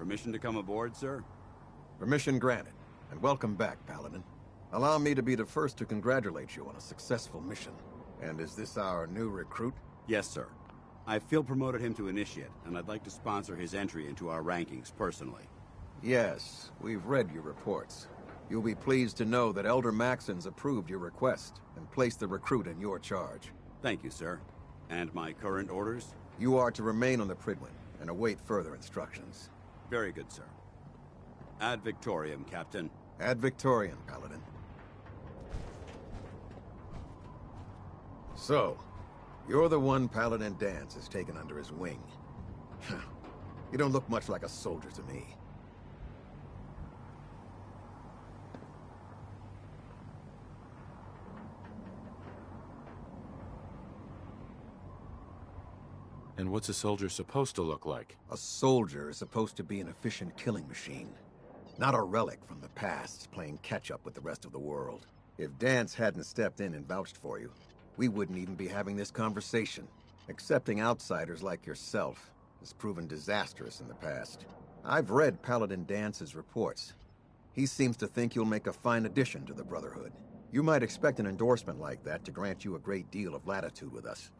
Permission to come aboard, sir? Permission granted, and welcome back, Paladin. Allow me to be the first to congratulate you on a successful mission. And is this our new recruit? Yes, sir. I feel promoted him to Initiate, and I'd like to sponsor his entry into our rankings personally. Yes, we've read your reports. You'll be pleased to know that Elder Maxon's approved your request and placed the recruit in your charge. Thank you, sir. And my current orders? You are to remain on the Pridwin and await further instructions. Very good, sir. Ad Victoriam, Captain. Ad Victoriam, Paladin. So, you're the one Paladin Danse has taken under his wing. You don't look much like a soldier to me. And what's a soldier supposed to look like? A soldier is supposed to be an efficient killing machine. Not a relic from the past, playing catch-up with the rest of the world. If Danse hadn't stepped in and vouched for you, we wouldn't even be having this conversation. Accepting outsiders like yourself has proven disastrous in the past. I've read Paladin Dance's reports. He seems to think you'll make a fine addition to the Brotherhood. You might expect an endorsement like that to grant you a great deal of latitude with us.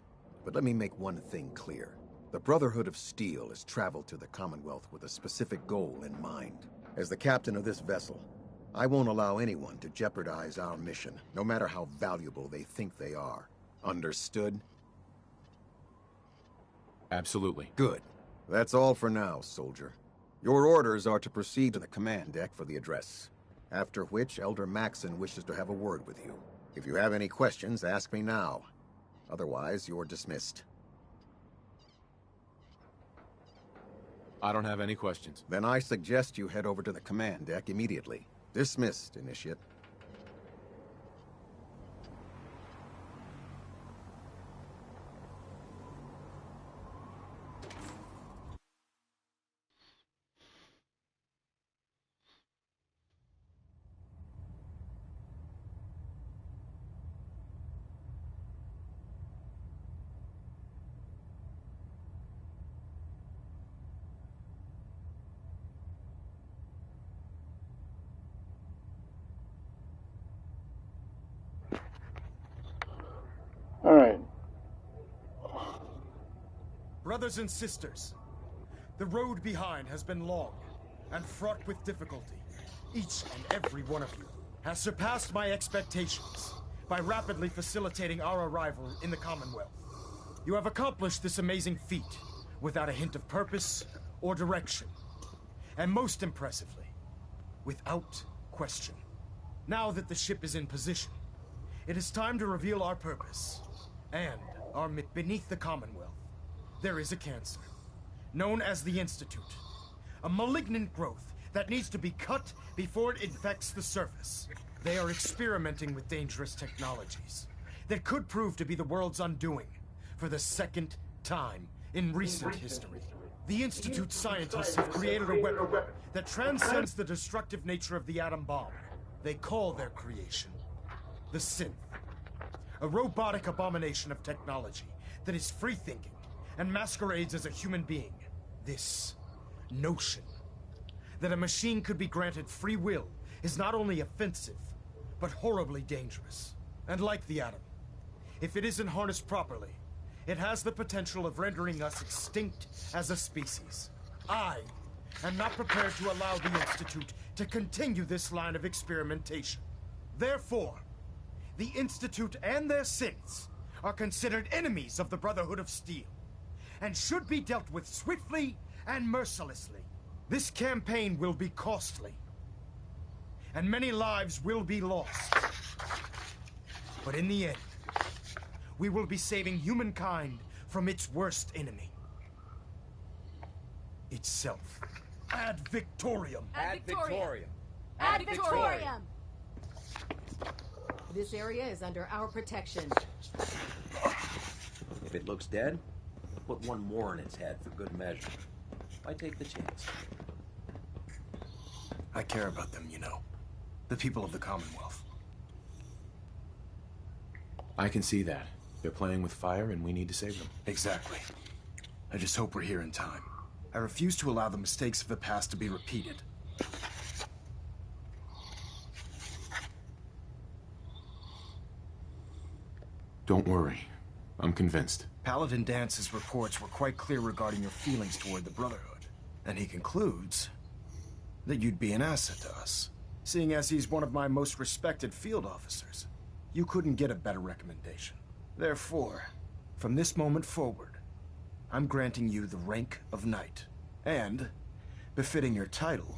But let me make one thing clear. The Brotherhood of Steel has traveled to the Commonwealth with a specific goal in mind. As the captain of this vessel, I won't allow anyone to jeopardize our mission, no matter how valuable they think they are. Understood? Absolutely. Good. That's all for now, soldier. Your orders are to proceed to the command deck for the address. After which, Elder Maxon wishes to have a word with you. If you have any questions, ask me now. Otherwise, you're dismissed. I don't have any questions. Then I suggest you head over to the command deck immediately. Dismissed, Initiate. Alright. Brothers and sisters, the road behind has been long and fraught with difficulty. Each and every one of you has surpassed my expectations by rapidly facilitating our arrival in the Commonwealth. You have accomplished this amazing feat without a hint of purpose or direction. And most impressively, without question. Now that the ship is in position, it is time to reveal our purpose. And beneath the Commonwealth, there is a cancer, known as the Institute. A malignant growth that needs to be cut before it infects the surface. They are experimenting with dangerous technologies that could prove to be the world's undoing for the second time in recent history. The Institute's scientists have created a weapon that transcends the destructive nature of the atom bomb. They call their creation the Synth. A robotic abomination of technology that is free-thinking and masquerades as a human being. This notion that a machine could be granted free will is not only offensive, but horribly dangerous. And like the atom, if it isn't harnessed properly, it has the potential of rendering us extinct as a species. I am not prepared to allow the Institute to continue this line of experimentation. Therefore, the Institute and their synths are considered enemies of the Brotherhood of Steel, and should be dealt with swiftly and mercilessly. This campaign will be costly, and many lives will be lost. But in the end, we will be saving humankind from its worst enemy. Itself. Ad Victoriam! Ad Victoriam! Ad Victoriam! This area is under our protection. If it looks dead, put one more in its head for good measure. Why take the chance? I care about them, you know. The people of the Commonwealth. I can see that. They're playing with fire and we need to save them. Exactly. I just hope we're here in time. I refuse to allow the mistakes of the past to be repeated. Don't worry. I'm convinced. Paladin Dance's reports were quite clear regarding your feelings toward the Brotherhood. And he concludes that you'd be an asset to us. Seeing as he's one of my most respected field officers, you couldn't get a better recommendation. Therefore, from this moment forward, I'm granting you the rank of Knight. And, befitting your title,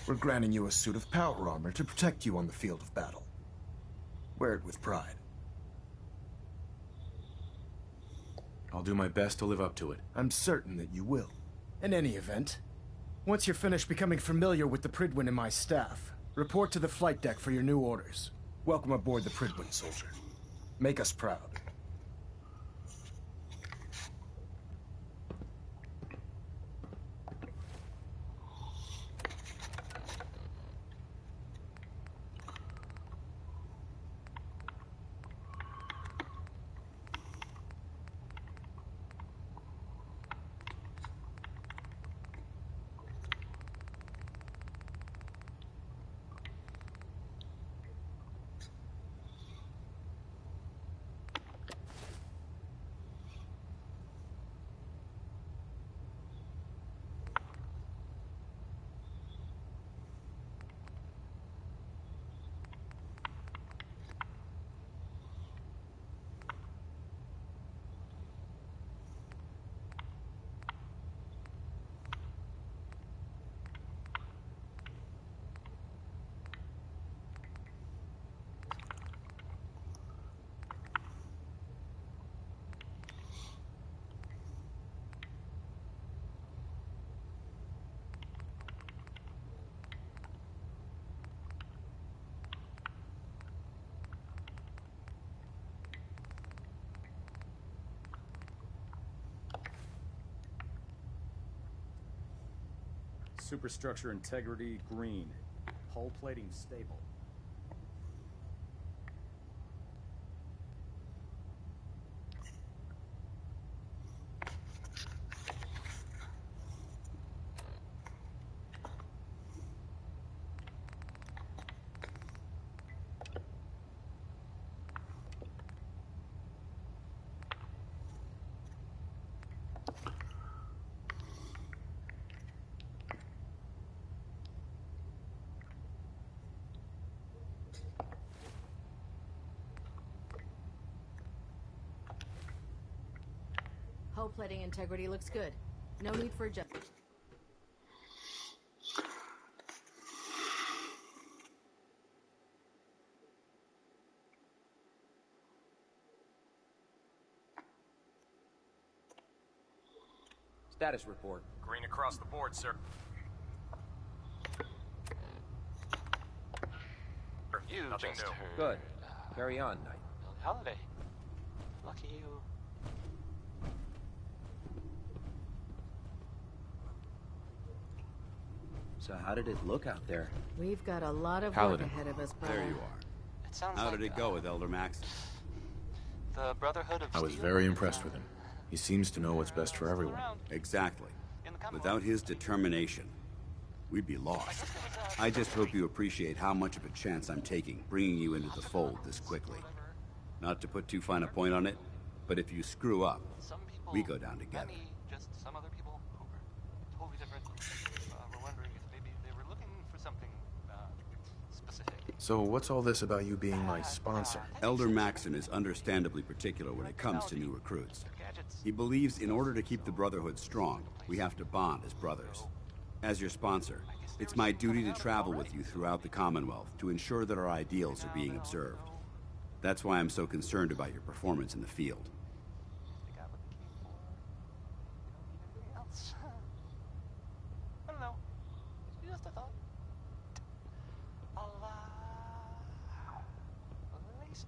we're granting you a suit of power armor to protect you on the field of battle. Wear it with pride. I'll do my best to live up to it. I'm certain that you will. In any event, once you're finished becoming familiar with the Pridwin and my staff, report to the flight deck for your new orders. Welcome aboard the Pridwin, soldier. Make us proud. Superstructure integrity, green. Hull plating stable. Hull plating integrity looks good. No need for adjustment. Status report. Green across the board, sir. You Nothing just new. heard. Good. Carry on, Knight. Holiday. Lucky you. So how did it look out there? We've got a lot of Paladin. work ahead of us, brother. There you are. It sounds How like, did it go with Elder Max? the Brotherhood of I was Steel? very impressed with him. He seems to know what's best for everyone. Around Exactly. in the Commonwealth. Without his determination, we'd be lost. I just hope you appreciate how much of a chance I'm taking bringing you into the fold this quickly. Not to put too fine a point on it, but if you screw up, Some people, we go down together. not me, just some other people who were totally different, were wondering if maybe they were looking for something specific. So what's all this about you being my sponsor? Elder Maxon is understandably particular when it comes to new recruits. Gadgets. He believes in order to keep the Brotherhood strong, we have to bond as brothers. As your sponsor, it's my duty to travel with you throughout the Commonwealth to ensure that our ideals are being observed. That's why I'm so concerned about your performance in the field. They got what they came for. They don't need anything else. I don't know. It's just a thought. Lace music.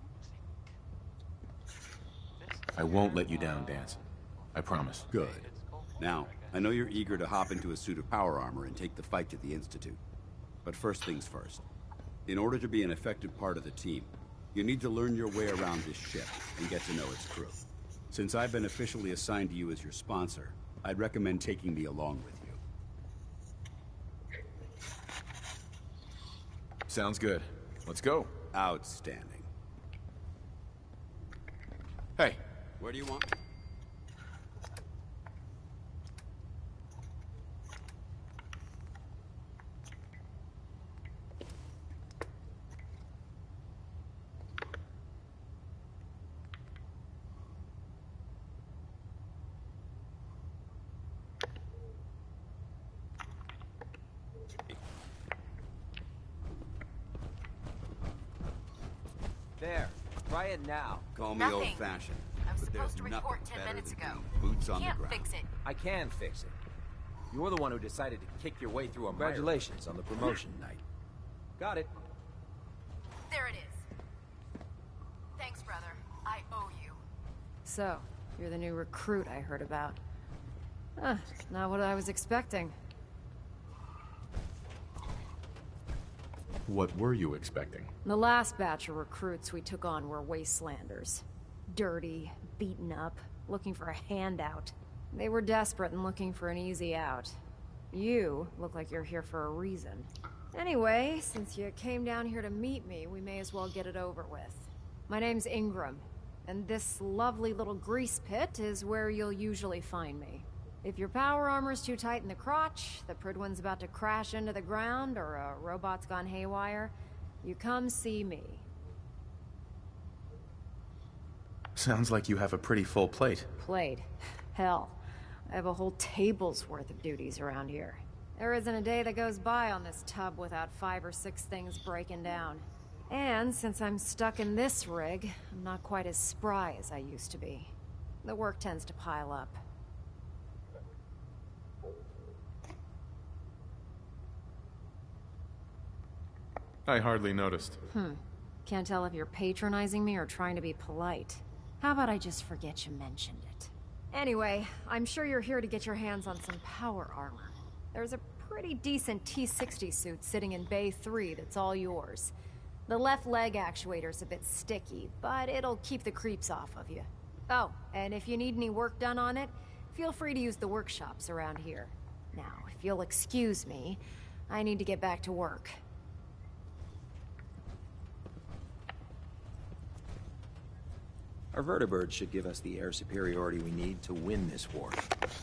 I won't let you down, Dance. I promise. Good. Now, I know you're eager to hop into a suit of power armor and take the fight to the Institute. But first things first. In order to be an effective part of the team, you need to learn your way around this ship and get to know its crew. Since I've been officially assigned to you as your sponsor, I'd recommend taking me along with you. Sounds good. Let's go. Outstanding. Hey, Where do you want me? There. Try it now. Call me Nothing. old-fashioned. I was but there's supposed to nothing report 10 better minutes than ago. doing boots on the Can't ground. fix it. I can fix it. You're the one who decided to kick your way through a Congratulations on the promotion, Knight. Got it. There it is. Thanks, brother. I owe you. So, you're the new recruit I heard about. Not what I was expecting. what were you expecting? The last batch of recruits we took on were wastelanders. Dirty, beaten up, looking for a handout. They were desperate and looking for an easy out. You look like you're here for a reason. Anyway, since you came down here to meet me, we may as well get it over with. My name's Ingram, and this lovely little grease pit is where you'll usually find me. If your power armor's too tight in the crotch, the Pridwin's about to crash into the ground, or a robot's gone haywire, you come see me. Sounds like you have a pretty full plate. Plate? Hell, I have a whole table's worth of duties around here. There isn't a day that goes by on this tub without 5 or 6 things breaking down. And since I'm stuck in this rig, I'm not quite as spry as I used to be. The work tends to pile up. I hardly noticed. Can't tell if you're patronizing me or trying to be polite. How about I just forget you mentioned it? Anyway, I'm sure you're here to get your hands on some power armor. There's a pretty decent T-60 suit sitting in Bay 3 that's all yours. The left leg actuator's a bit sticky, but it'll keep the creeps off of you. Oh, and if you need any work done on it, feel free to use the workshops around here. Now, if you'll excuse me, I need to get back to work. Our vertibirds should give us the air superiority we need to win this war.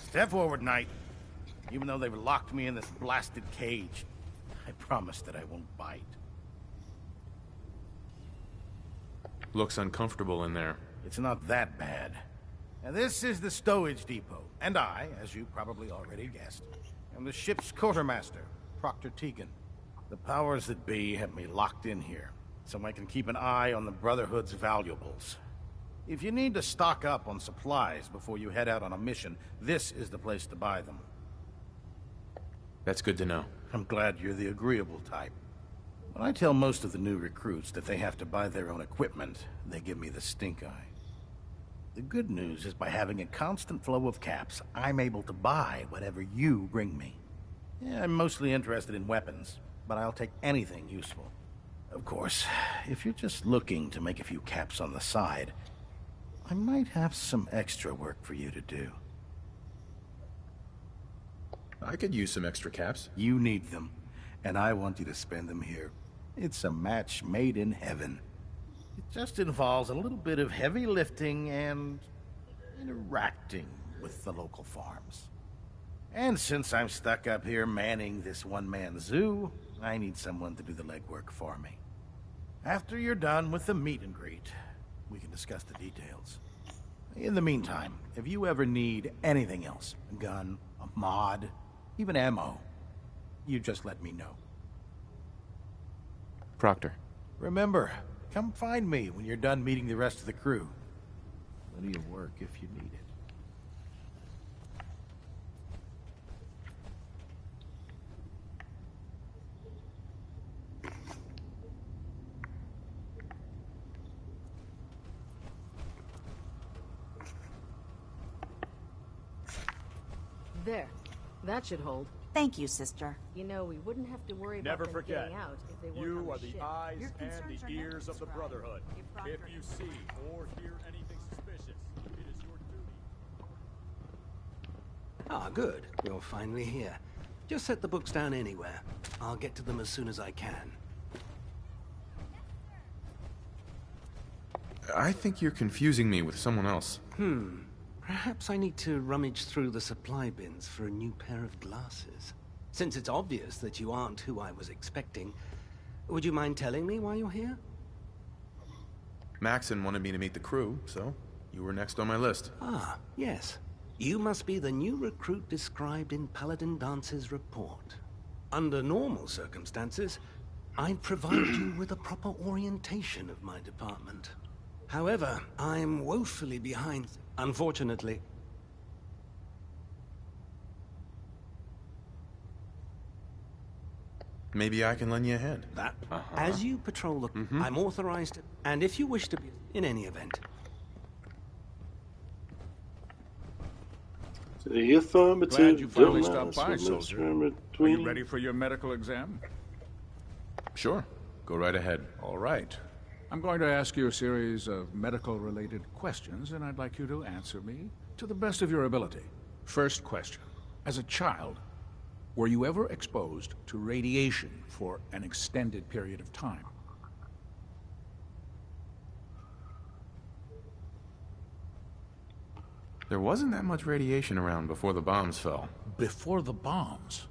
Step forward, Knight. Even though they've locked me in this blasted cage, I promise that I won't bite. Looks uncomfortable in there. It's not that bad. Now, this is the Stowage Depot, and I, as you probably already guessed, am the ship's quartermaster, Proctor Tegan. The powers that be have me locked in here, so I can keep an eye on the Brotherhood's valuables. If you need to stock up on supplies before you head out on a mission, this is the place to buy them. That's good to know. I'm glad you're the agreeable type. When I tell most of the new recruits that they have to buy their own equipment, they give me the stink eye. The good news is by having a constant flow of caps, I'm able to buy whatever you bring me. Yeah, I'm mostly interested in weapons, but I'll take anything useful. Of course, if you're just looking to make a few caps on the side, I might have some extra work for you to do. I could use some extra caps. You need them, and I want you to spend them here. It's a match made in heaven. It just involves a little bit of heavy lifting and interacting with the local farms. And since I'm stuck up here manning this one-man zoo, I need someone to do the legwork for me. After you're done with the meet and greet, we can discuss the details. In the meantime, if you ever need anything else, a gun, a mod, even ammo, you just let me know. Proctor. Remember, come find me when you're done meeting the rest of the crew. Plenty of work if you need it. There. That should hold. Thank you, sister. You know, we wouldn't have to worry Never about them forget, getting out if they weren't you on are the the ship. eyes Your and concerns the are never ears of the described. Brotherhood. If Proctor If you see or hear anything suspicious, it is your duty. Ah, good. You're finally here. Just set the books down anywhere. I'll get to them as soon as I can. I think you're confusing me with someone else. Perhaps I need to rummage through the supply bins for a new pair of glasses. Since it's obvious that you aren't who I was expecting, would you mind telling me why you're here? Maxon wanted me to meet the crew, so you were next on my list. Ah, yes. You must be the new recruit described in Paladin Dance's report. Under normal circumstances, I'd provide you with a proper orientation of my department. However, I'm woefully behind, unfortunately. Maybe I can lend you a hand. As you patrol the... I'm authorized to... And if you wish to be... In any event. The affirmative. Glad you finally don't stopped by, soldier. Are you ready for your medical exam? Sure. Go right ahead. All right. I'm going to ask you a series of medical-related questions, and I'd like you to answer me to the best of your ability. First question. As a child, were you ever exposed to radiation for an extended period of time? There wasn't that much radiation around before the bombs fell. Before the bombs?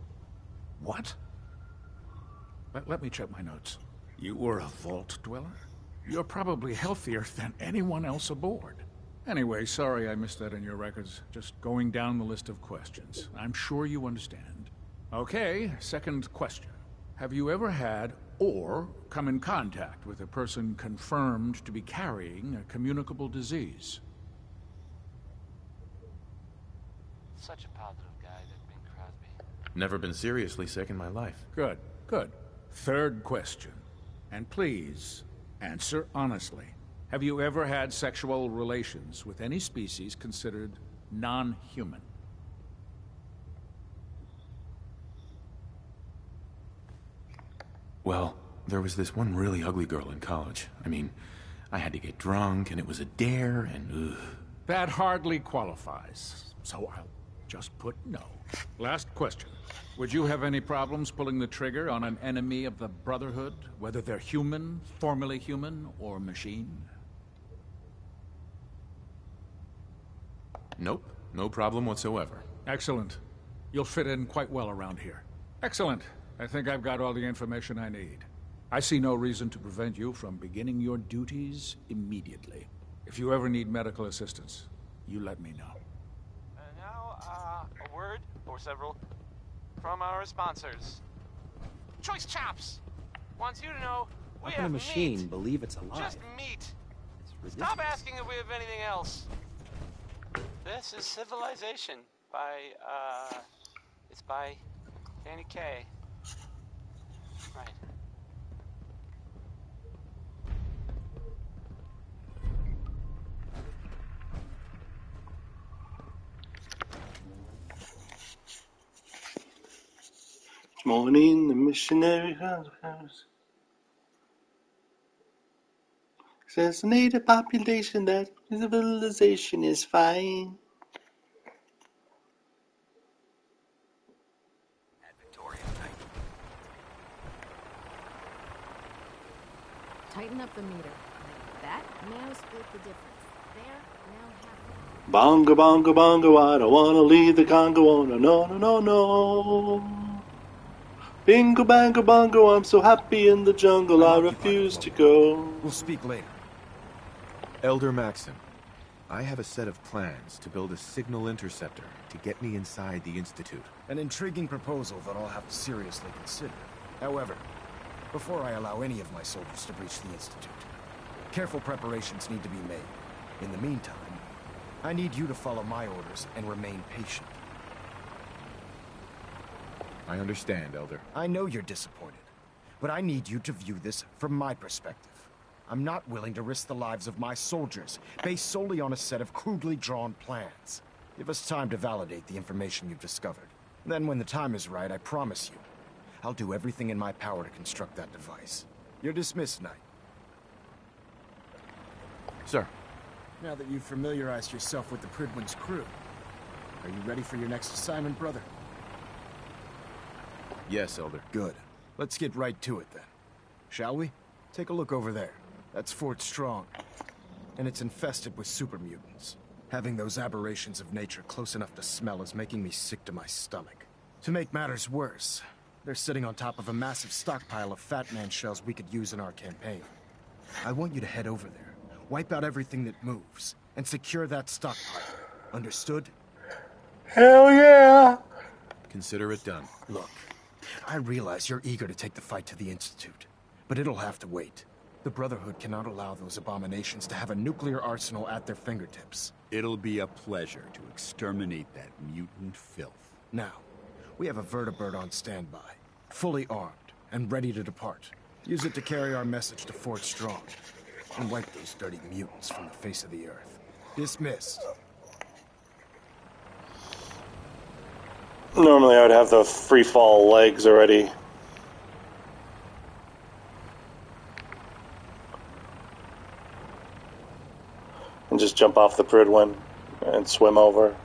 What? Let me check my notes. You were a vault dweller? You're probably healthier than anyone else aboard. Anyway, sorry I missed that in your records. Just going down the list of questions. I'm sure you understand. Okay, second question. Have you ever had or come in contact with a person confirmed to be carrying a communicable disease? Such a positive guy, that Bing Crosby. Never been seriously sick in my life. Good, good. Third question. And please, answer honestly. Have you ever had sexual relations with any species considered non-human? Well, there was this one really ugly girl in college. I mean, I had to get drunk, and it was a dare, and ugh. That hardly qualifies, so I'll just put no. Last question. Would you have any problems pulling the trigger on an enemy of the Brotherhood, whether they're human, formerly human, or machine? Nope, no problem whatsoever. Excellent. You'll fit in quite well around here. Excellent. I think I've got all the information I need. I see no reason to prevent you from beginning your duties immediately. If you ever need medical assistance, you let me know. Now, a word, or several, from our sponsors. Choice Chops wants you to know we How can have a machine meat. believe it's alive? Just meat. It's Stop asking if we have anything else. This is Civilization by, it's by Danny Kaye. Right. Morning, the missionary house says the native population that civilization is fine. Tighten up the meter. That now split the difference. There, now half. Bongo, bongo, bongo, I don't wanna leave the Congo. Oh, no, no, no, no, no. Bingo, bango, bongo, I'm so happy in the jungle, I refuse to go. We'll speak later. Elder Maxon, I have a set of plans to build a signal interceptor to get me inside the Institute. An intriguing proposal that I'll have to seriously consider. However, before I allow any of my soldiers to breach the Institute, careful preparations need to be made. In the meantime, I need you to follow my orders and remain patient. I understand, Elder. I know you're disappointed, but I need you to view this from my perspective. I'm not willing to risk the lives of my soldiers, based solely on a set of crudely drawn plans. Give us time to validate the information you've discovered. Then when the time is right, I promise you, I'll do everything in my power to construct that device. You're dismissed, Knight. Sir. Now that you've familiarized yourself with the Pridwin's crew, Are you ready for your next assignment, brother? Yes, Elder. Good. Let's get right to it then. Shall we? Take a look over there. That's Fort Strong. And it's infested with super mutants. Having those aberrations of nature close enough to smell is making me sick to my stomach. To make matters worse, they're sitting on top of a massive stockpile of Fat Man shells we could use in our campaign. I want you to head over there, wipe out everything that moves, and secure that stockpile. Understood? Hell yeah! Consider it done. Look, I realize you're eager to take the fight to the Institute, but it'll have to wait. The Brotherhood cannot allow those abominations to have a nuclear arsenal at their fingertips. It'll be a pleasure to exterminate that mutant filth. Now, we have a vertibird on standby, fully armed and ready to depart. Use it to carry our message to Fort Strong and wipe those dirty mutants from the face of the earth. Dismissed. Normally I would have the free fall legs already. And just jump off the Pridwin and swim over.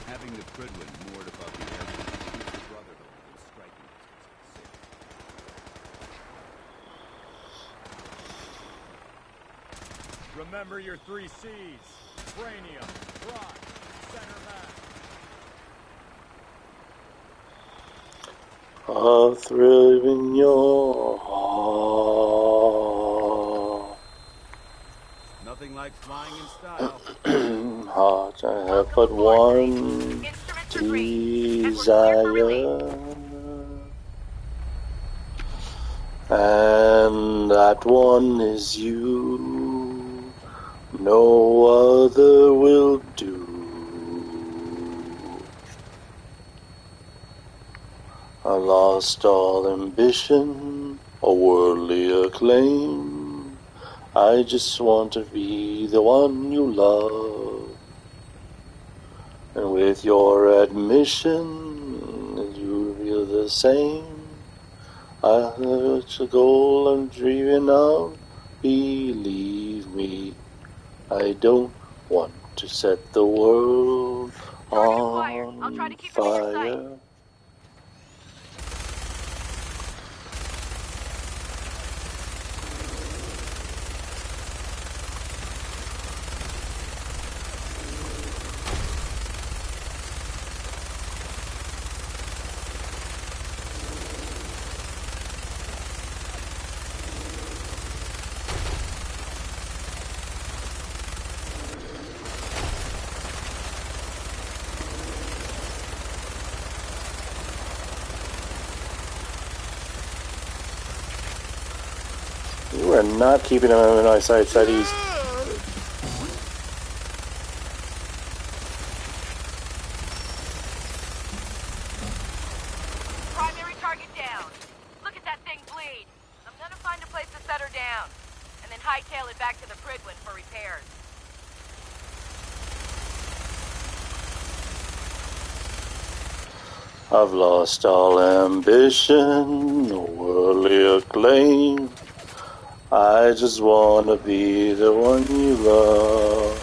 Having the Pridwin moored above the air keeps the Brotherhood from striking us. Remember your 3 C's. Cranium, rock, center mass. A thrill in your heart. Nothing like flying in style. Heart, I have but one desire, and that one is you. No other will do. I lost all ambition or worldly acclaim. I just want to be the one you love. And with your admission, you feel the same. It's a goal I'm dreaming of. Believe me, I don't want to set the world on fire. You are not keeping him in my sights that easy. Primary target down. Look at that thing bleed. I'm gonna find a place to set her down, and then hightail it back to the Pridwin for repairs. I've lost all ambition, no worldly acclaim. I just wanna be the one you love.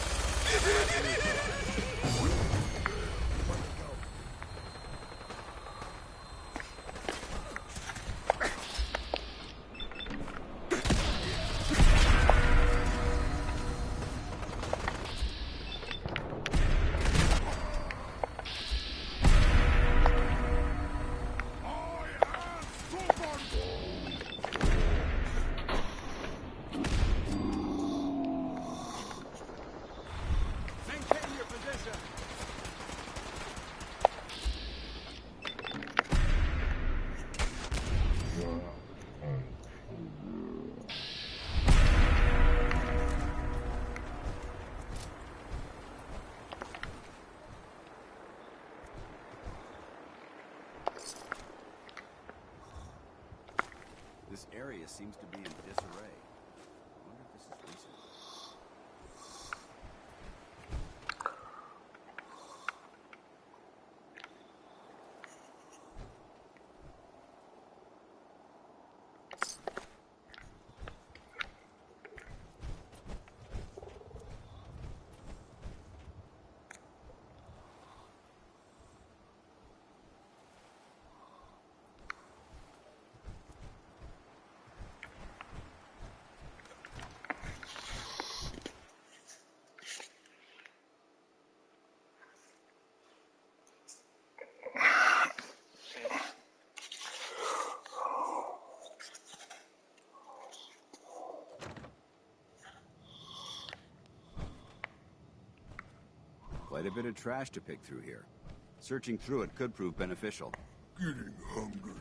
This area seems to be in disarray. I wonder if this is recent. Quite a bit of trash to pick through here. Searching through it could prove beneficial. Getting hungry.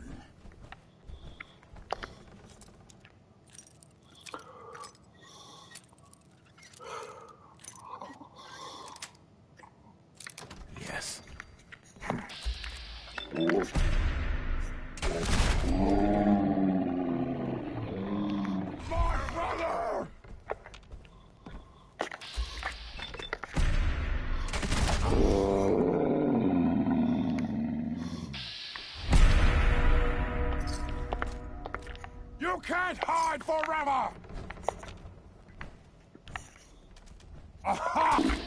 Yes. My brother! You can't hide forever! Aha!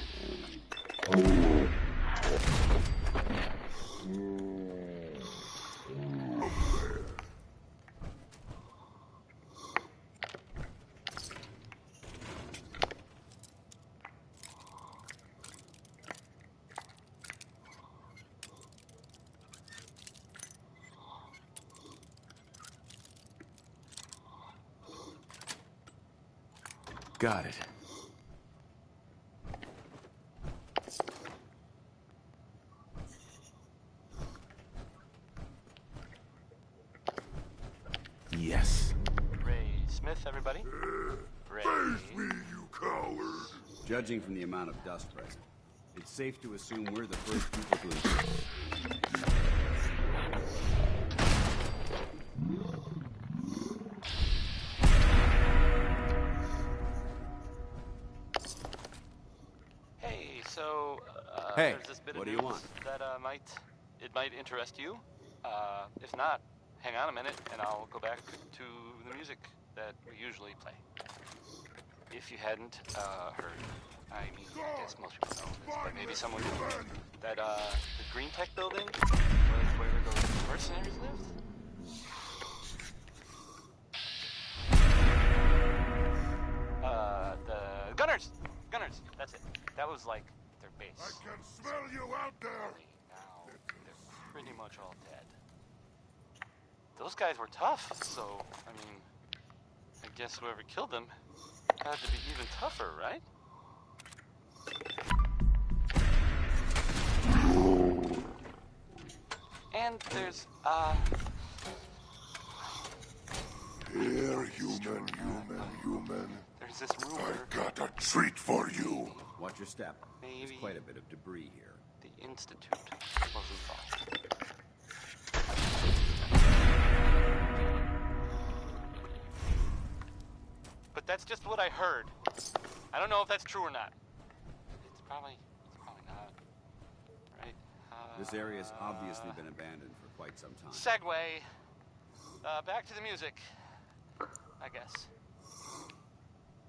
Got it. Yes. Ray Smith, everybody. Ray. Face me, you coward! Judging from the amount of dust present, it's safe to assume we're the first people to intrude. Hey, so Hey, there's this bit what of do you news want? that might interest you. If not, hang on a minute, and I'll go back to the music that we usually play. If you hadn't heard, I mean, I guess most people know this, but maybe someone didn't. That the Green Tech building was where those mercenaries lived. The Gunners. That's it. That was like their base. I can smell you out there! Now they're pretty much all dead. Those guys were tough, so I mean, I guess whoever killed them had to be even tougher, right? And there's Here, human. there's this rumor. I got a treat for you. Watch your step. Maybe There's quite a bit of debris here. the Institute was involved. But that's just what I heard. I don't know if that's true or not. It's probably not. Right? This area's obviously been abandoned for quite some time. Segue. Back to the music, I guess.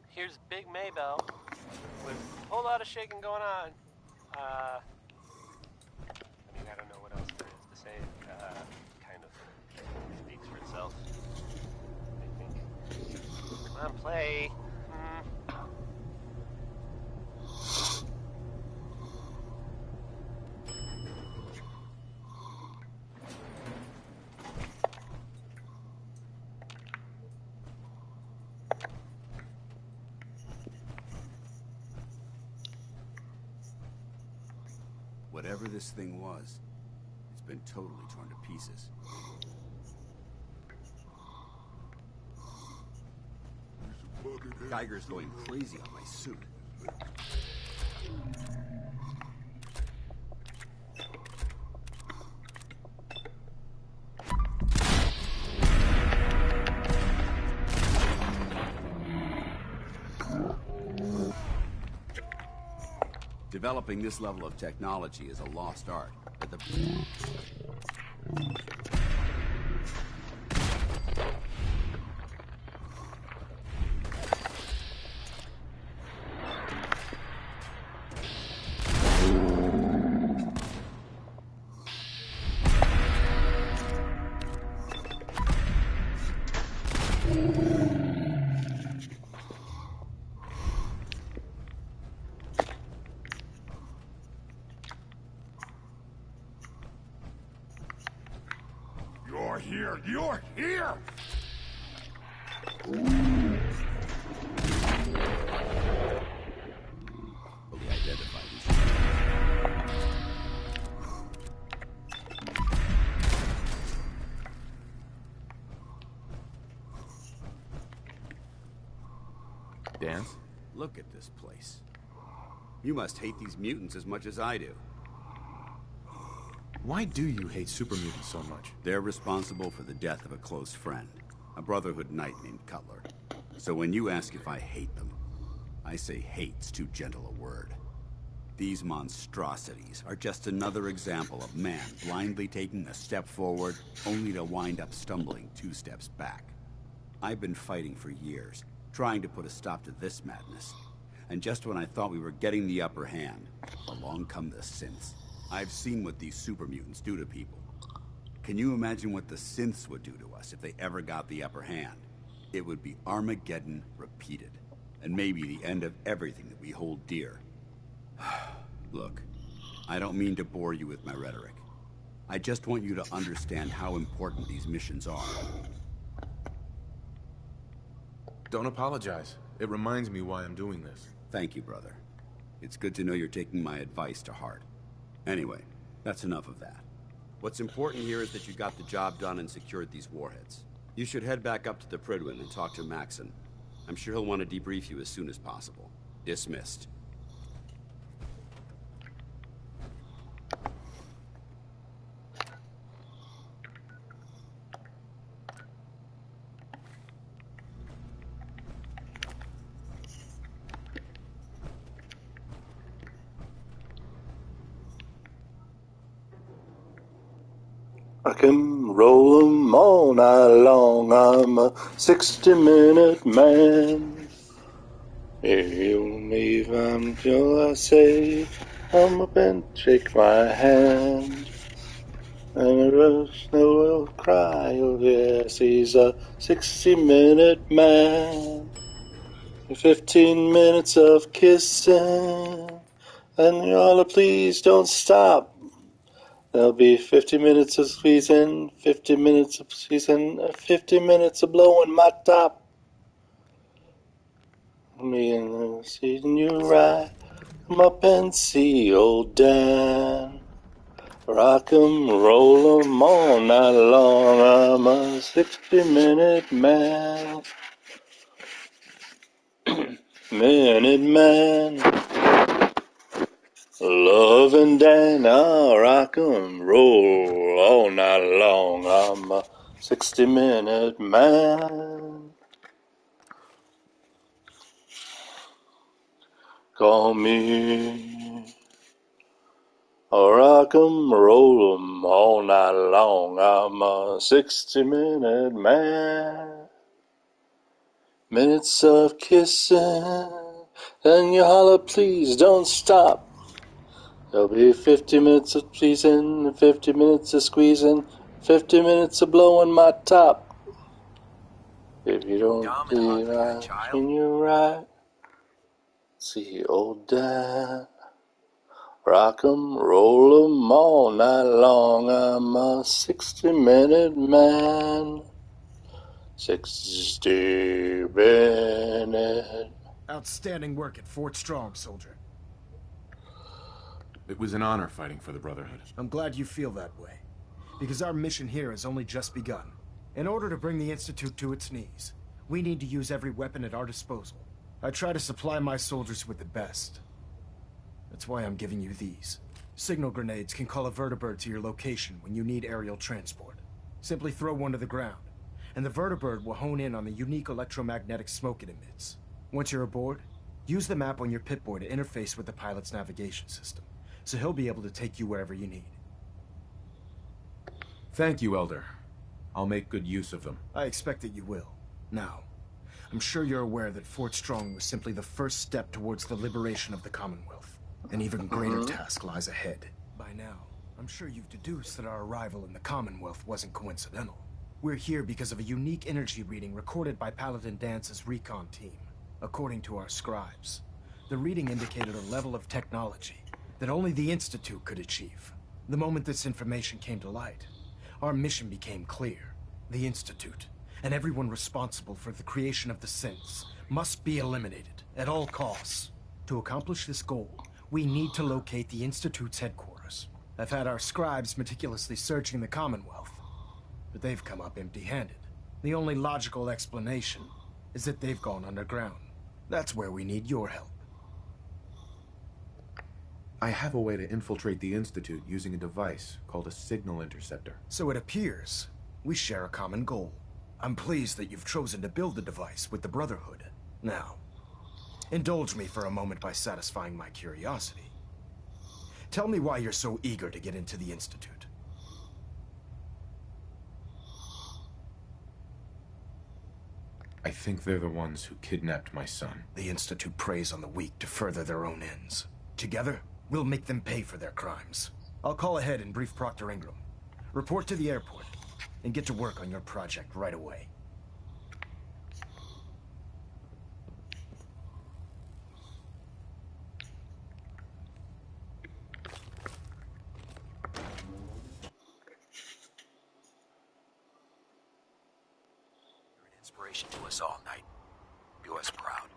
Here's Big Maybell with a whole lot of shaking going on. I mean, I don't know what else there is to say. Kind of speaks for itself, I think. Come on, play. Whatever this thing was, it's been totally torn to pieces. Geiger's going crazy on my suit. Developing this level of technology is a lost art, but the... You're here! Fully identified these Look at this place. You must hate these mutants as much as I do. Why do you hate super mutants so much? They're responsible for the death of a close friend, a Brotherhood knight named Cutler. So when you ask if I hate them, I say hate's too gentle a word. These monstrosities are just another example of man blindly taking a step forward, only to wind up stumbling 2 steps back. I've been fighting for years, trying to put a stop to this madness. And just when I thought we were getting the upper hand, along come the synths. I've seen what these super mutants do to people. Can you imagine what the synths would do to us if they ever got the upper hand? It would be Armageddon repeated, and maybe the end of everything that we hold dear. Look, I don't mean to bore you with my rhetoric. I just want you to understand how important these missions are. Don't apologize. It reminds me why I'm doing this. Thank you, brother. It's good to know you're taking my advice to heart. Anyway, that's enough of that. What's important here is that you got the job done and secured these warheads. You should head back up to the Prydwen and talk to Maxon. I'm sure he'll want to debrief you as soon as possible. Dismissed. I can roll 'em all night long. I'm a 60-minute man. You'll leave until I say I'm up and shake my hand. And the rest will cry, oh yes, he's a 60-minute man. 15 minutes of kissing, and y'all please don't stop. There'll be 50 minutes of squeezing, 50 minutes of squeezing, 50 minutes of blowing my top. Me and seeing you right, come up and see old Dan. Rock 'em, roll 'em all night long, I'm a 60-minute man. Minute man. Love and Dan, I'll rock 'em, roll all night long, I'm a 60-minute man. Call me. I'll rock 'em, roll 'em all night long, I'm a 60-minute man. Minutes of kissing, and you holler, please don't stop. There'll be 50 minutes of pleasing, 50 minutes of squeezing, 50 minutes of blowing my top. If you don't believe I've seen you right, see old Dan. Rock 'em, roll 'em all night long, I'm a 60-minute man. 60-minute. Outstanding work at Fort Strong, soldier. It was an honor fighting for the Brotherhood. I'm glad you feel that way, because our mission here has only just begun. In order to bring the Institute to its knees, we need to use every weapon at our disposal. I try to supply my soldiers with the best. That's why I'm giving you these. Signal grenades can call a vertibird to your location when you need aerial transport. Simply throw one to the ground, and the vertibird will hone in on the unique electromagnetic smoke it emits. Once you're aboard, use the map on your Pip-Boy to interface with the pilot's navigation system, so he'll be able to take you wherever you need. Thank you, Elder. I'll make good use of them. I expect that you will. Now, I'm sure you're aware that Fort Strong was simply the first step towards the liberation of the Commonwealth. An even greater task lies ahead. By now, I'm sure you've deduced that our arrival in the Commonwealth wasn't coincidental. We're here because of a unique energy reading recorded by Paladin Dance's recon team. According to our scribes, the reading indicated a level of technology that only the Institute could achieve. The moment this information came to light, our mission became clear. The Institute, and everyone responsible for the creation of the synths, must be eliminated at all costs. To accomplish this goal, we need to locate the Institute's headquarters. I've had our scribes meticulously searching the Commonwealth, but they've come up empty-handed. The only logical explanation is that they've gone underground. That's where we need your help. I have a way to infiltrate the Institute using a device called a signal interceptor. So it appears we share a common goal. I'm pleased that you've chosen to build the device with the Brotherhood. Now, indulge me for a moment by satisfying my curiosity. Tell me why you're so eager to get into the Institute. I think they're the ones who kidnapped my son. The Institute preys on the weak to further their own ends. Together, we'll make them pay for their crimes. I'll call ahead and brief Proctor Ingram. Report to the airport, and get to work on your project right away. You're an inspiration to us all, Knight. Do us proud.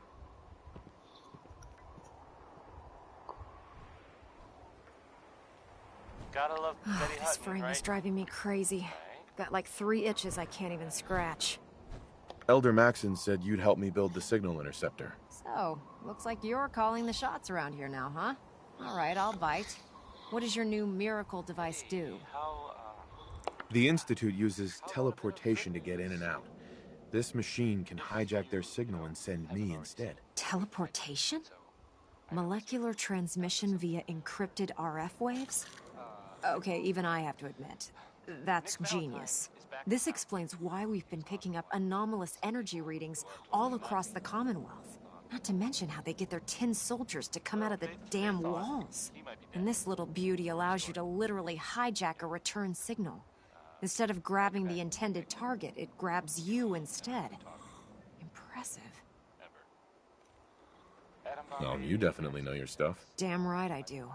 Gotta love Betty This Hutton, frame right? is driving me crazy. Got like 3 itches I can't even scratch. Elder Maxon said you'd help me build the signal interceptor. So, looks like you're calling the shots around here now, huh? All right, I'll bite. What does your new miracle device do? The Institute uses teleportation to get in and out. This machine can hijack their signal and send me instead. Teleportation? Molecular transmission via encrypted RF waves? Okay, even I have to admit, that's genius. This explains why we've been picking up anomalous energy readings all across the Commonwealth. Not to mention how they get their tin soldiers to come out of the damn walls. And this little beauty allows you to literally hijack a return signal. Instead of grabbing the intended target, it grabs you instead. Impressive. Oh, you definitely know your stuff. Damn right I do.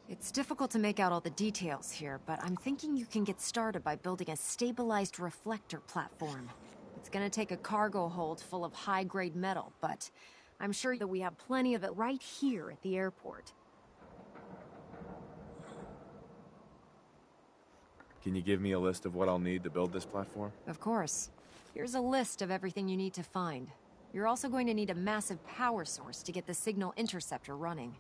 It's difficult to make out all the details here, but I'm thinking you can get started by building a stabilized reflector platform. It's gonna take a cargo hold full of high-grade metal, but I'm sure that we have plenty of it right here at the airport. Can you give me a list of what I'll need to build this platform? Of course. Here's a list of everything you need to find. You're also going to need a massive power source to get the signal interceptor running.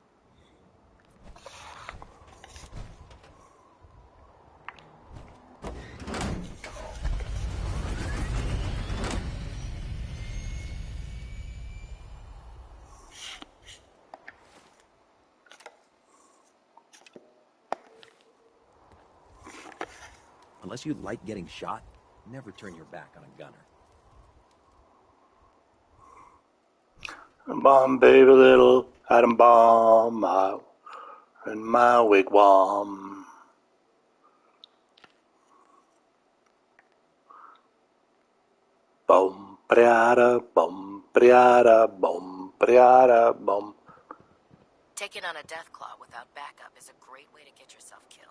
Unless you like getting shot, never turn your back on a gunner. Bomb, baby, little atom bomb out in my wigwam. Boom, priada, boom, priada, boom, priada, boom. Taking on a death claw without backup is a great way to get yourself killed.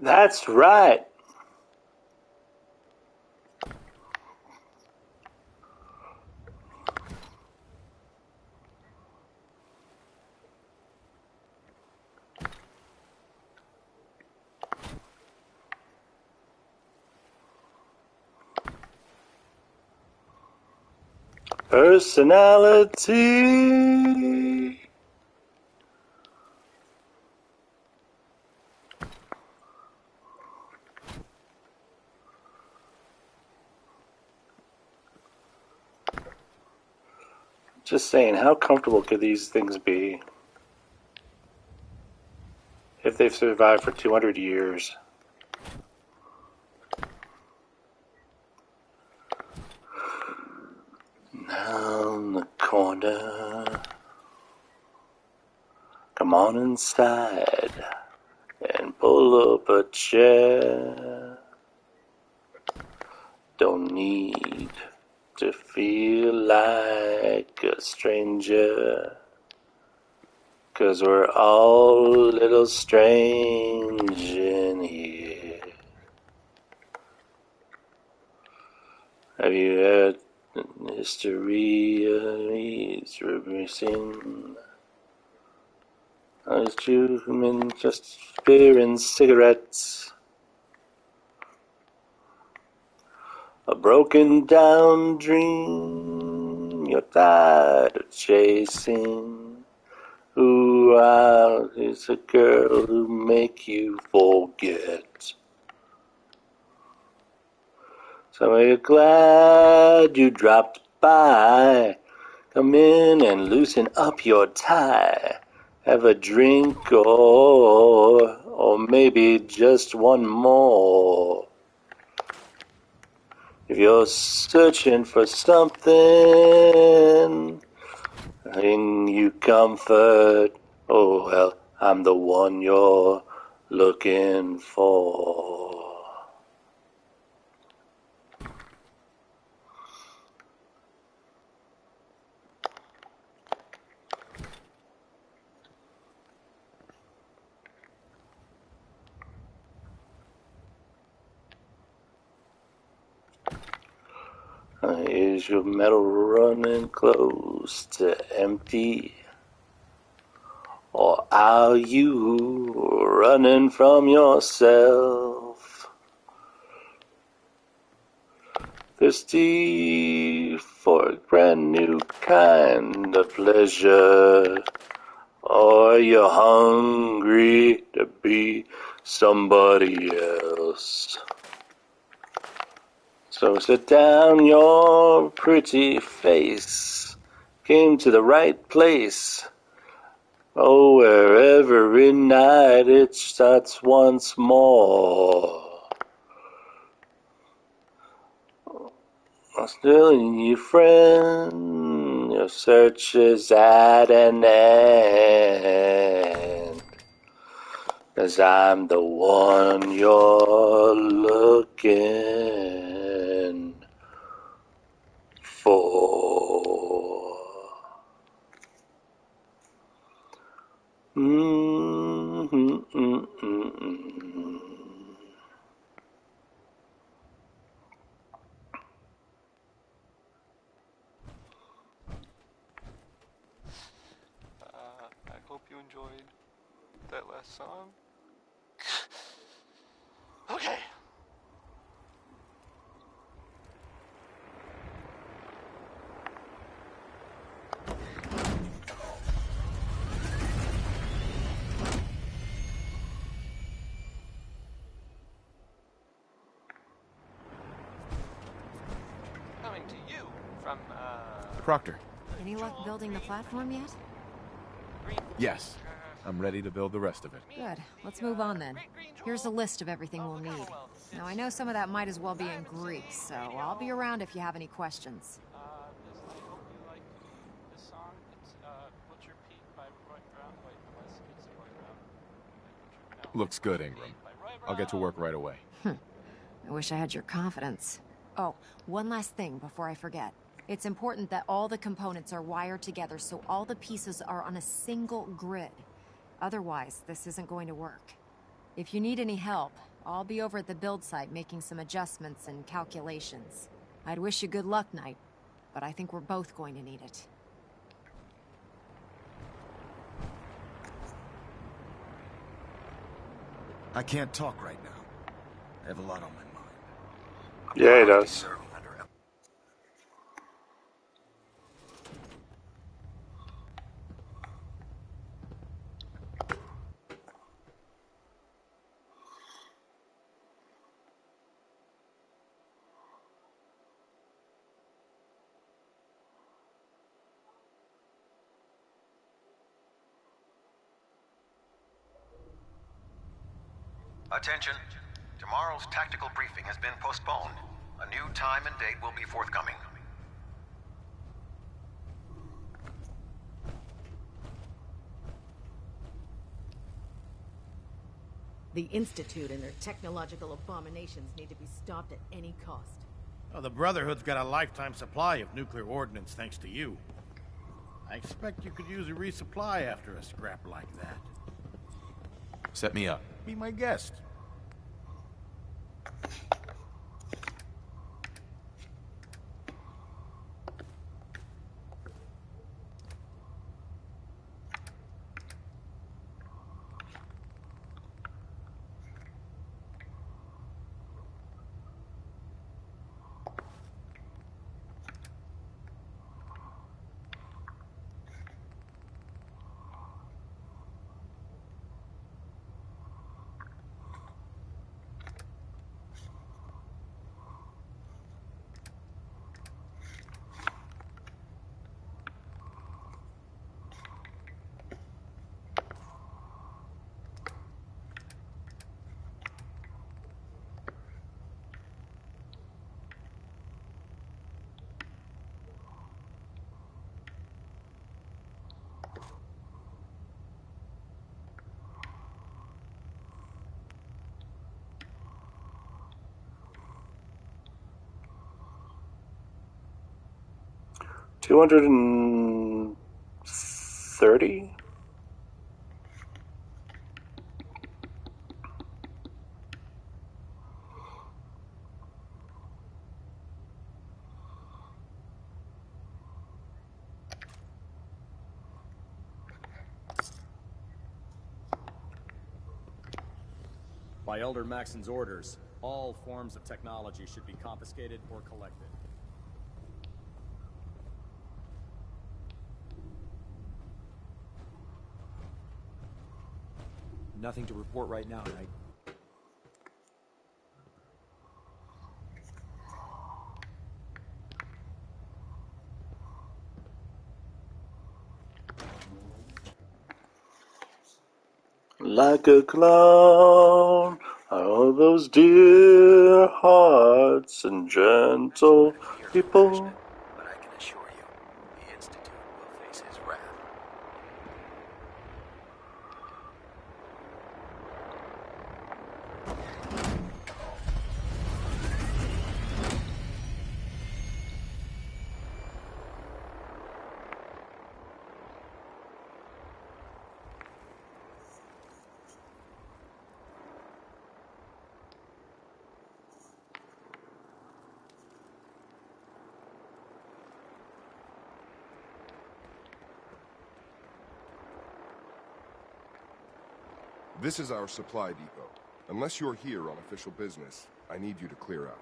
That's right. Personality. Just saying, how comfortable could these things be if they've survived for 200 years? Down the corner. Come on inside and pull up a chair. Don't need to feel like a stranger, 'cause we're all a little strange in here. Have you heard the history of these reversing? Those two men just beer and cigarettes. A broken down dream you're tired of chasing. Who is a girl who make you forget? So you're glad you dropped by. Come in and loosen up your tie. Have a drink or maybe just one more. If you're searching for something bring you comfort, oh well, I'm the one you're looking for. Is your metal running close to empty? Or are you running from yourself? Thirsty for a brand new kind of pleasure? Or you're hungry to be somebody else? So sit down your pretty face. Came to the right place. Oh, where every night it starts once more. Still your friend, your search is at an end. 'Cause I'm the one you're looking for. I hope you enjoyed that last song. Okay. Coming to you from, Proctor. Any luck building the platform yet? Yes. I'm ready to build the rest of it. Good. Let's move on then. Here's a list of everything we'll need. Now, I know some of that might as well be in Greek, so I'll be around if you have any questions. I hope you like this song. It's, Butcher Peak by Roy Brown. Wait, unless it's Roy Brown. No. Looks good, Ingram. I'll get to work right away. I wish I had your confidence. Oh, one last thing before I forget. It's important that all the components are wired together so all the pieces are on a single grid. Otherwise, this isn't going to work. If you need any help, I'll be over at the build site making some adjustments and calculations. I'd wish you good luck, Knight, but I think we're both going to need it. I can't talk right now. I have a lot on my mind. Yeah, he does. Attention. Tomorrow's tactical briefing has been postponed. A new time and date will be forthcoming. The Institute and their technological abominations need to be stopped at any cost. Oh, the Brotherhood's got a lifetime supply of nuclear ordnance thanks to you. I expect you could use a resupply after a scrap like that. Set me up. Be my guest. $230? By Elder Maxon's orders, all forms of technology should be confiscated or collected. Nothing to report right now, Knight. Like a clown are all those dear hearts and gentle people. But I can assure you, the Institute will face his wrath. This is our supply depot. Unless you're here on official business, I need you to clear out.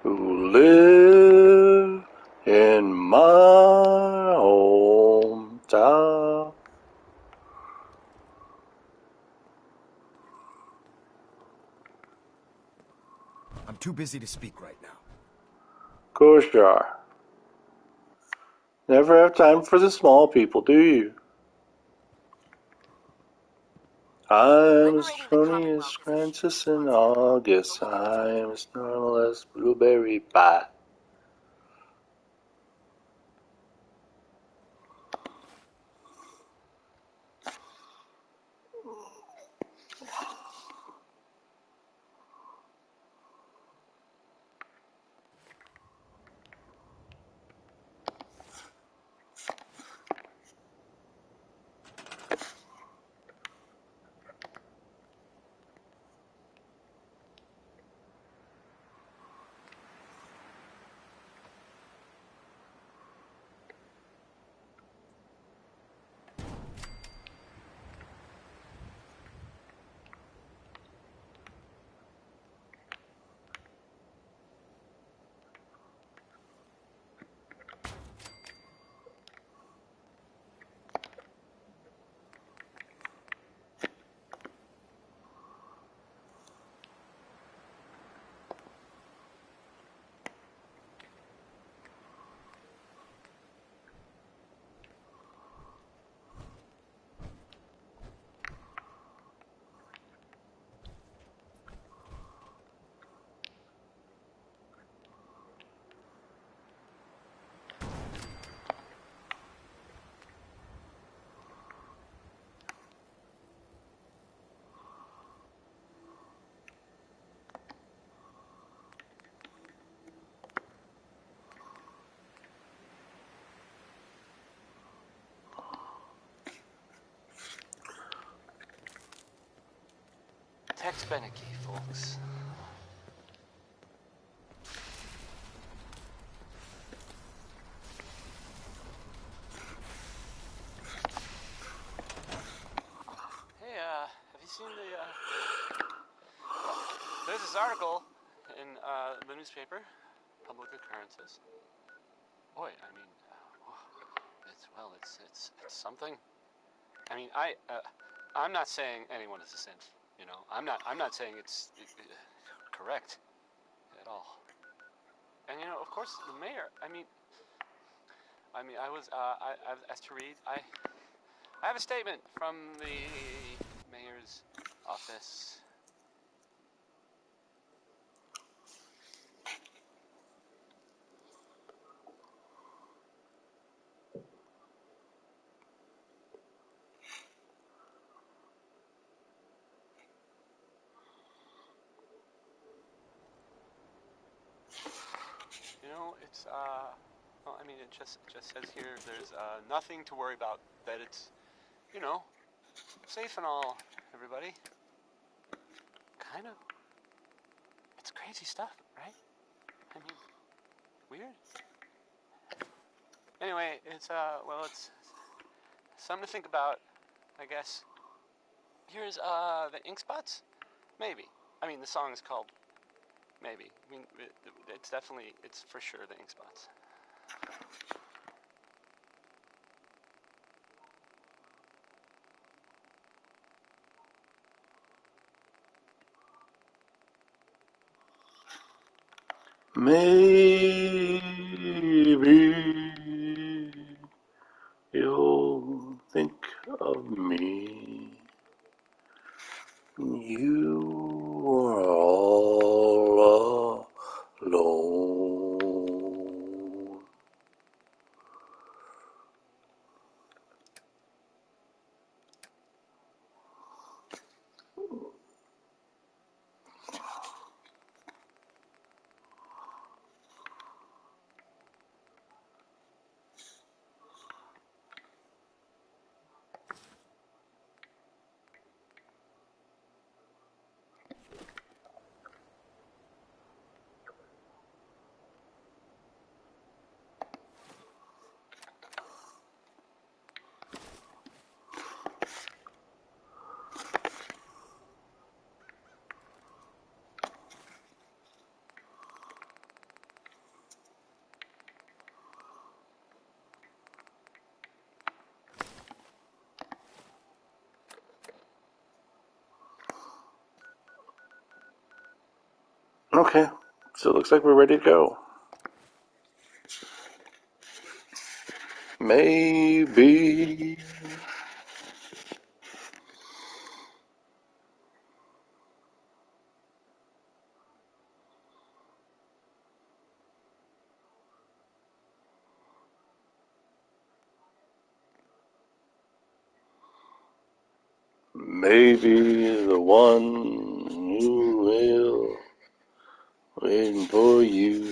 Who live in my hometown. I'm too busy to speak right now. Of course you are. Never have time for the small people, do you? I'm as funny as Francis in August. I'm as normal as blueberry pie. Tex Beneke, folks. Hey, have you seen there's this article in the newspaper, Public Occurrences. Boy, I mean, it's something. I mean, I'm not saying anyone is a synth, you know. I'm not saying it's correct at all. And you know, of course, the mayor. I mean, I was I've asked to read. I have a statement from the mayor's office. You know, it's well, I mean, it just says here there's nothing to worry about. That it's, you know, safe and all. Everybody, kind of. It's crazy stuff, right? I mean, weird. Anyway, it's well, it's something to think about, I guess. Here's the ink spots. Maybe. I mean, the song is called Maybe. I mean, it's for sure the ink spots. Maybe you'll think of me. You are all alone. Okay, so it looks like we're ready to go. Maybe. Maybe the one who will waiting for you.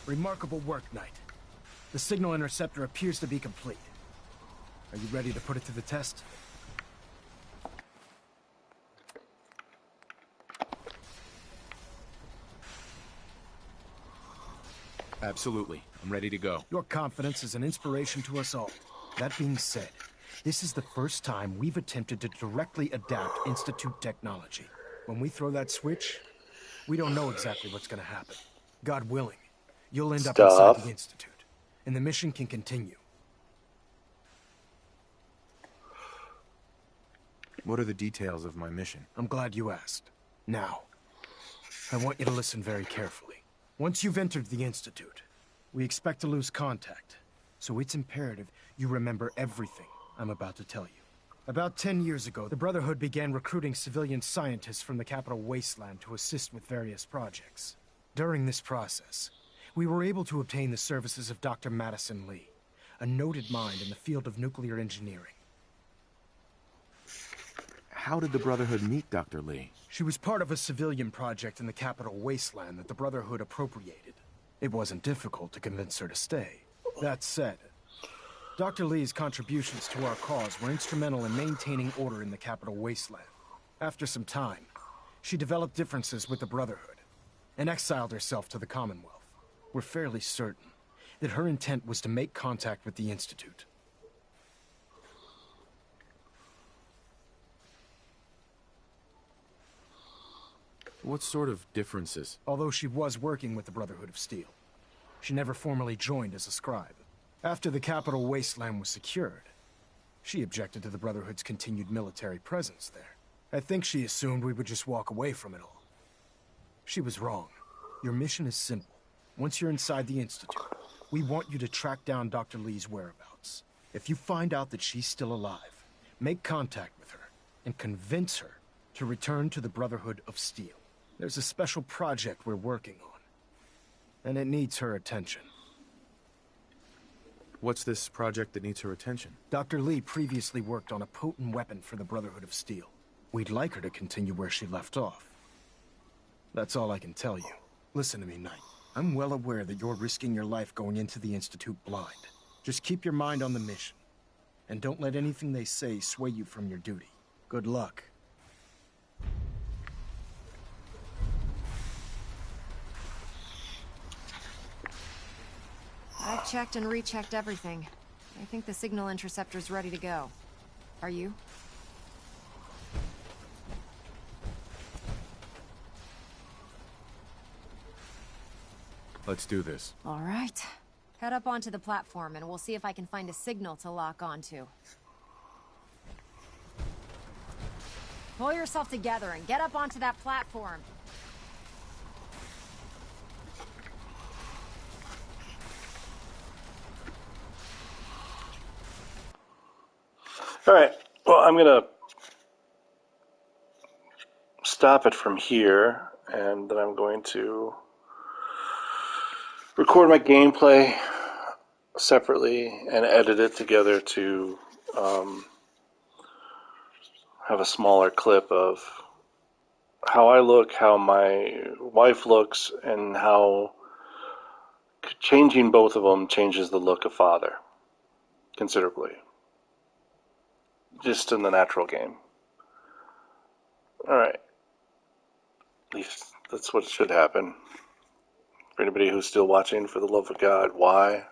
Remarkable work, Knight. The signal interceptor appears to be complete. Are you ready to put it to the test? Absolutely. I'm ready to go. Your confidence is an inspiration to us all. That being said, this is the first time we've attempted to directly adapt Institute technology. When we throw that switch, We don't know exactly what's gonna happen. God willing, you'll end up inside Stuff. the Institute, and the mission can continue. What are the details of my mission? I'm glad you asked. Now, I want you to listen very carefully. Once you've entered the Institute, we expect to lose contact, so it's imperative you remember everything I'm about to tell you. About 10 years ago, the Brotherhood began recruiting civilian scientists from the capital wasteland to assist with various projects. During this process, we were able to obtain the services of Dr. Madison Lee, a noted mind in the field of nuclear engineering. How did the Brotherhood meet Dr. Lee? She was part of a civilian project in the capital wasteland that the Brotherhood appropriated. It wasn't difficult to convince her to stay. That said, Dr. Lee's contributions to our cause were instrumental in maintaining order in the capital wasteland. After some time, she developed differences with the Brotherhood and exiled herself to the Commonwealth. We're fairly certain that her intent was to make contact with the Institute. What sort of differences? Although she was working with the Brotherhood of Steel, she never formally joined as a scribe. After the capital wasteland was secured, she objected to the Brotherhood's continued military presence there. I think she assumed we would just walk away from it all. She was wrong. Your mission is simple. Once you're inside the Institute, we want you to track down Dr. Lee's whereabouts. If you find out that she's still alive, make contact with her and convince her to return to the Brotherhood of Steel. There's a special project we're working on, and it needs her attention. What's this project that needs her attention? Dr. Lee previously worked on a potent weapon for the Brotherhood of Steel. We'd like her to continue where she left off. That's all I can tell you. Listen to me, Knight. I'm well aware that you're risking your life going into the Institute blind. Just keep your mind on the mission, and don't let anything they say sway you from your duty. Good luck. I've checked and rechecked everything. I think the signal interceptor's ready to go. Are you? Let's do this. All right. Head up onto the platform and we'll see if I can find a signal to lock onto. Pull yourself together and get up onto that platform. All right. Well, I'm going to stop it from here, and then I'm going to record my gameplay separately and edit it together to have a smaller clip of how I look, how my wife looks, and how changing both of them changes the look of father considerably. Just in the natural game. Alright. At least that's what should happen. For anybody who's still watching, for the love of God, why?